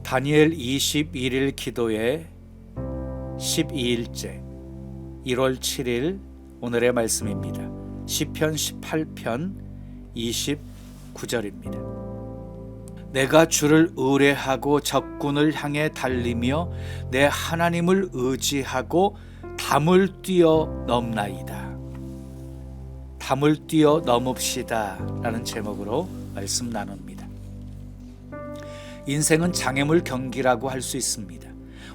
다니엘 21일 기도의 12일째 1월 7일 오늘의 말씀입니다. 시편 18편 29절입니다. 내가 주를 의뢰하고 적군을 향해 달리며 내 하나님을 의지하고 담을 뛰어넘나이다. 담을 뛰어넘읍시다 라는 제목으로 말씀 나눕니다. 인생은 장애물 경기라고 할 수 있습니다.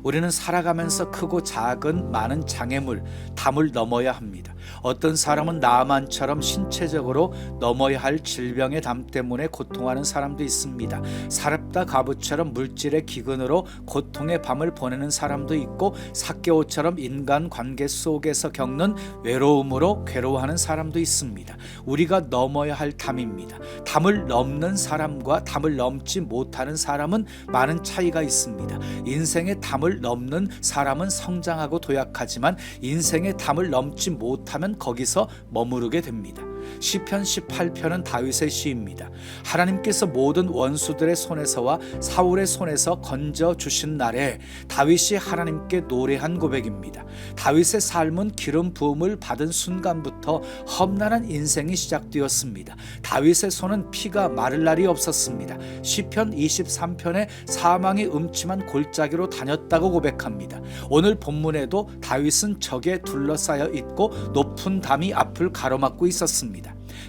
우리는 살아가면서 크고 작은 많은 장애물, 담을 넘어야 합니다. 어떤 사람은 나만처럼 신체적으로 넘어야 할 질병의 담 때문에 고통하는 사람도 있습니다. 사렙다 가부처럼 물질의 기근으로 고통의 밤을 보내는 사람도 있고, 삭개오처럼 인간관계 속에서 겪는 외로움으로 괴로워하는 사람도 있습니다. 우리가 넘어야 할 담입니다. 담을 넘는 사람과 담을 넘지 못하는 사람은 많은 차이가 있습니다. 인생의 담을 넘는 사람은 성장하고 도약하지만 인생의 담을 넘지 못하면 거기서 머무르게 됩니다. 시편 18편은 다윗의 시입니다. 하나님께서 모든 원수들의 손에서와 사울의 손에서 건져 주신 날에 다윗이 하나님께 노래한 고백입니다. 다윗의 삶은 기름 부음을 받은 순간부터 험난한 인생이 시작되었습니다. 다윗의 손은 피가 마를 날이 없었습니다. 시편 23편에 사망의 음침한 골짜기로 다녔다고 고백합니다. 오늘 본문에도 다윗은 적에 둘러싸여 있고 높은 담이 앞을 가로막고 있었습니다.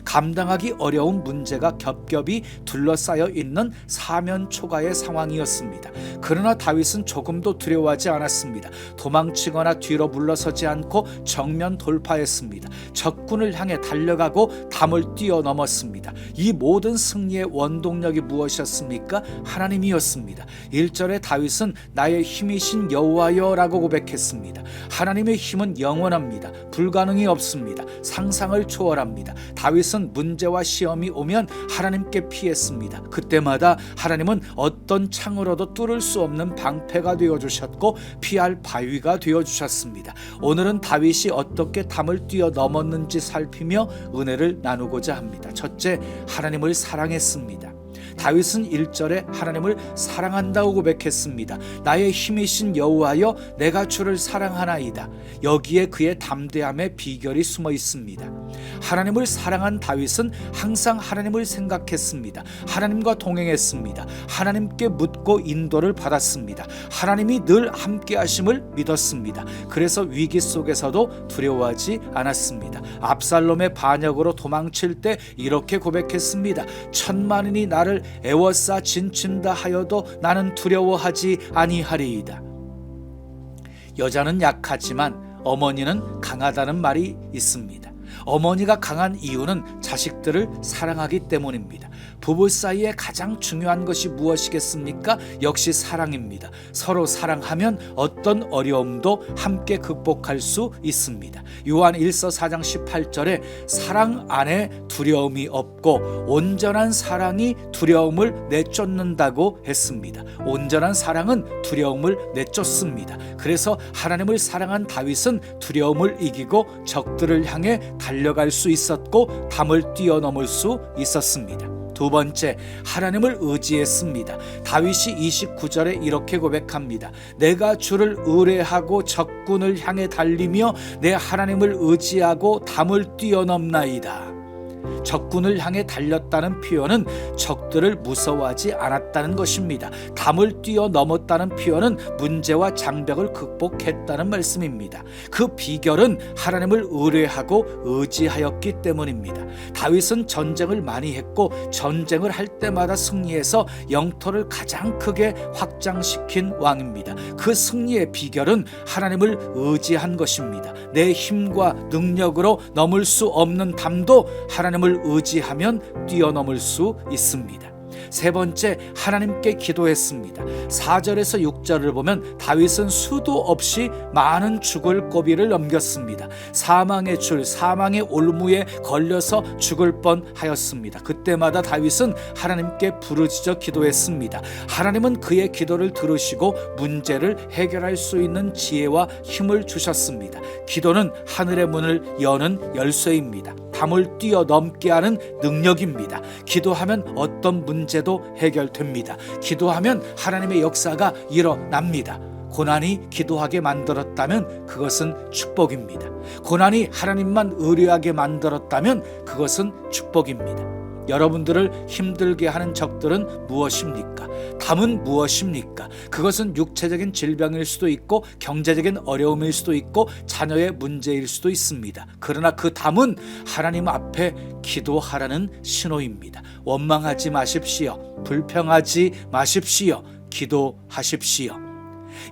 감당하기 어려운 문제가 겹겹이 둘러싸여 있는 사면초가의 상황이었습니다. 그러나 다윗은 조금도 두려워하지 않았습니다. 도망치거나 뒤로 물러서지 않고 정면 돌파했습니다. 적군을 향해 달려가고 담을 뛰어넘었습니다. 이 모든 승리의 원동력이 무엇이었습니까? 하나님이었습니다. 1절에 다윗은 나의 힘이신 여호와여 라고 고백했습니다. 하나님의 힘은 영원합니다. 불가능이 없습니다. 상상을 초월합니다. 다윗은 문제와 시험이 오면 하나님께 피했습니다. 그때마다 하나님은 어떤 창으로도 뚫을 수 없는 방패가 되어주셨고 피할 바위가 되어주셨습니다. 오늘은 다윗이 어떻게 담을 뛰어넘었는지 살피며 은혜를 나누고자 합니다. 첫째, 하나님을 사랑했습니다. 다윗은 1절에 하나님을 사랑한다고 고백했습니다. 나의 힘이신 여호와여 내가 주를 사랑하나이다. 여기에 그의 담대함의 비결이 숨어 있습니다. 하나님을 사랑한 다윗은 항상 하나님을 생각했습니다. 하나님과 동행했습니다. 하나님께 묻고 인도를 받았습니다. 하나님이 늘 함께 하심을 믿었습니다. 그래서 위기 속에서도 두려워하지 않았습니다. 압살롬의 반역으로 도망칠 때 이렇게 고백했습니다. 천만인이 나를 애워싸 진친다 하여도 나는 두려워하지 아니하리이다. 여자는 약하지만 어머니는 강하다는 말이 있습니다. 어머니가 강한 이유는 자식들을 사랑하기 때문입니다. 부부 사이에 가장 중요한 것이 무엇이겠습니까? 역시 사랑입니다. 서로 사랑하면 어떤 어려움도 함께 극복할 수 있습니다. 요한 1서 4장 18절에 사랑 안에 두려움이 없고 온전한 사랑이 두려움을 내쫓는다고 했습니다. 온전한 사랑은 두려움을 내쫓습니다. 그래서 하나님을 사랑한 다윗은 두려움을 이기고 적들을 향해 달려갈 수 있었고 담을 뛰어넘을 수 있었습니다. 두 번째, 하나님을 의지했습니다. 다윗이 29절에 이렇게 고백합니다. 내가 주를 의뢰하고 적군을 향해 달리며 내 하나님을 의지하고 담을 뛰어넘나이다. 적군을 향해 달렸다는 표현은 적들을 무서워하지 않았다는 것입니다. 담을 뛰어넘었다는 표현은 문제와 장벽을 극복했다는 말씀입니다. 그 비결은 하나님을 의뢰하고 의지하였기 때문입니다. 다윗은 전쟁을 많이 했고 전쟁을 할 때마다 승리해서 영토를 가장 크게 확장시킨 왕입니다. 그 승리의 비결은 하나님을 의지한 것입니다. 내 힘과 능력으로 넘을 수 없는 담도 하나님을 의지하면 뛰어넘을 수 있습니다. 세 번째, 하나님께 기도했습니다. 4절에서 6절을 보면 다윗은 수도 없이 많은 죽을 고비를 넘겼습니다. 사망의 줄, 사망의 올무에 걸려서 죽을 뻔하였습니다. 그때마다 다윗은 하나님께 부르짖어 기도했습니다. 하나님은 그의 기도를 들으시고 문제를 해결할 수 있는 지혜와 힘을 주셨습니다. 기도는 하늘의 문을 여는 열쇠입니다. 담을 뛰어넘게 하는 능력입니다. 기도하면 어떤 문제도 해결됩니다. 기도하면 하나님의 역사가 일어납니다. 고난이 기도하게 만들었다면 그것은 축복입니다. 고난이 하나님만 의뢰하게 만들었다면 그것은 축복입니다. 여러분들을 힘들게 하는 적들은 무엇입니까? 담은 무엇입니까? 그것은 육체적인 질병일 수도 있고 경제적인 어려움일 수도 있고 자녀의 문제일 수도 있습니다. 그러나 그 담은 하나님 앞에 기도하라는 신호입니다. 원망하지 마십시오. 불평하지 마십시오. 기도하십시오.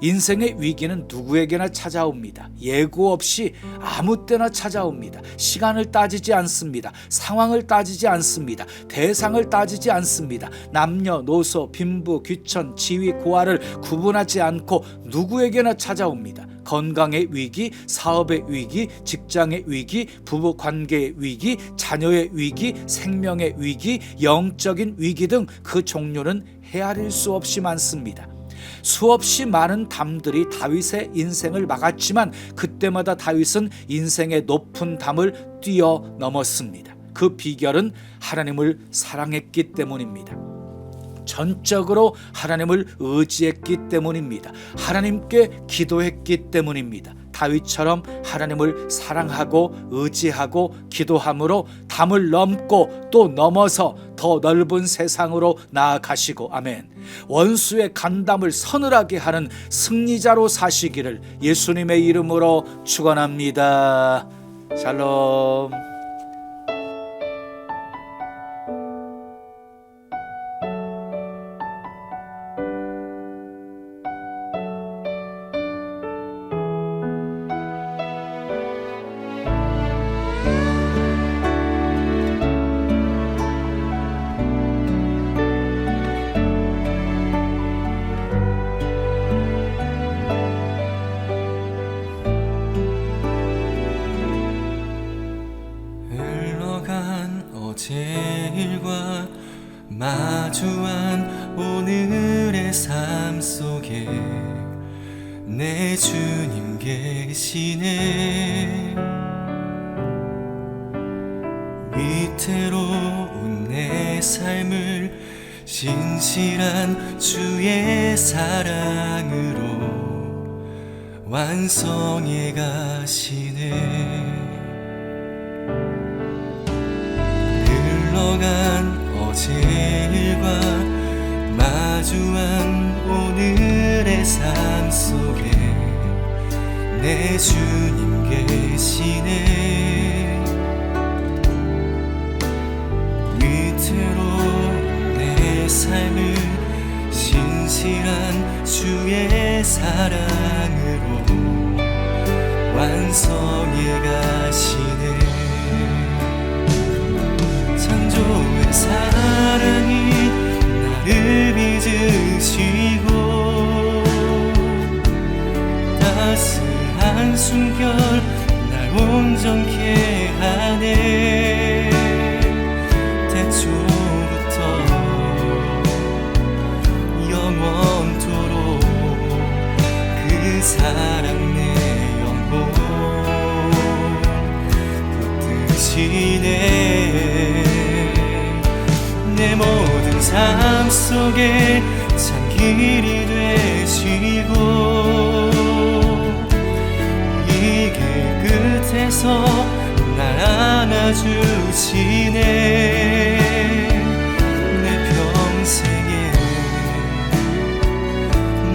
인생의 위기는 누구에게나 찾아옵니다. 예고 없이 아무 때나 찾아옵니다. 시간을 따지지 않습니다. 상황을 따지지 않습니다. 대상을 따지지 않습니다. 남녀노소, 빈부, 귀천, 지위, 고하를 구분하지 않고 누구에게나 찾아옵니다. 건강의 위기, 사업의 위기, 직장의 위기, 부부 관계의 위기, 자녀의 위기, 생명의 위기, 영적인 위기 등 그 종류는 헤아릴 수 없이 많습니다. 수없이 많은 담들이 다윗의 인생을 막았지만 그때마다 다윗은 인생의 높은 담을 뛰어넘었습니다. 그 비결은 하나님을 사랑했기 때문입니다. 전적으로 하나님을 의지했기 때문입니다. 하나님께 기도했기 때문입니다. 다윗처럼 하나님을 사랑하고 의지하고 기도함으로 담을 넘고 또 넘어서 더 넓은 세상으로 나아가시고, 아멘. 원수의 간담을 서늘하게 하는 승리자로 사시기를 예수님의 이름으로 축원합니다. 샬롬. 어제 일과 마주한 오늘의 삶 속에 내 주님 계시네. 위태로운 내 삶을 신실한 주의 사랑으로 완성해 가시네. 흘러간 어제 일과 마주한 오늘의 삶 속에 내 주님 계시네. 위태로운 내 삶을 신실한 주의 사랑으로 완성해 가시네. 창조의 사랑이 나를 빚으시고 따스한 숨결 날 온전케 하네. 태초부터 영원토록 그 사랑 내 영혼 붙드시네. 내 모든 삶 속에 참 길이 되시고 이 길 끝에서 날 안아주시네. 내 평생의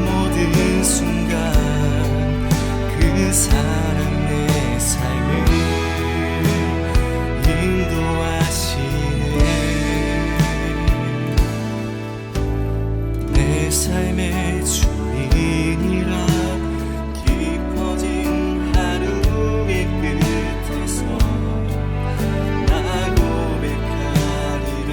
모든 순간 그 사랑 내 삶을 인도하시네. 내 삶의 주인이라 깊어진 하루의 끝에서 나 고백하리라.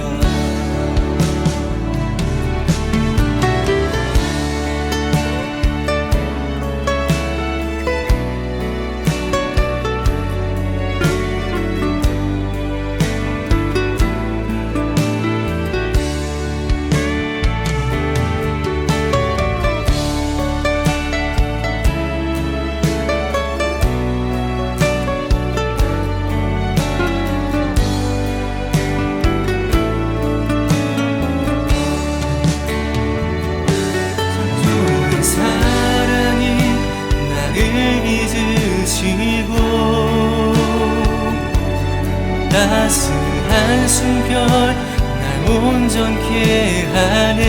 따스한 숨결 날 온전케 하네.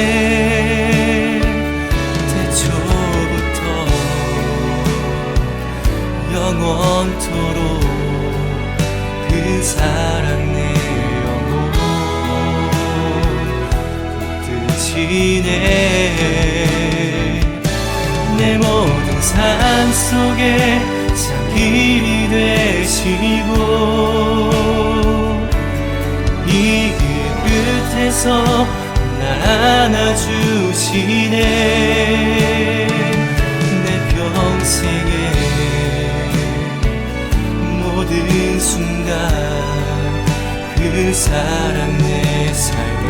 태초부터 영원토록 그 사랑 내 영혼 붙드시네. 내 모든 삶 속에 참 길이 되시고 이 길 끝에서 날 안아주시네. 내 평생에 모든 순간 그 사랑 내 삶을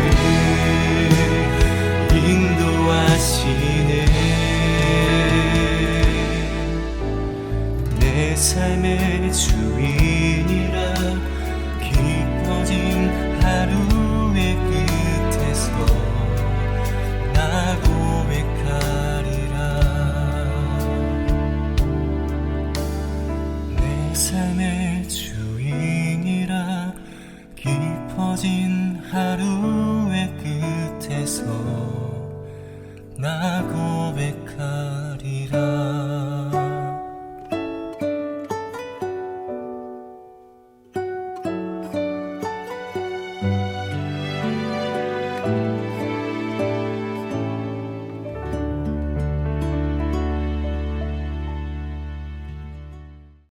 인도하시네. 내 삶의 주인이라 깊어진 하루의 끝에서 나 고백하리라. 내 삶의 주인이라 깊어진 하루의 끝에서 나 고백하리라.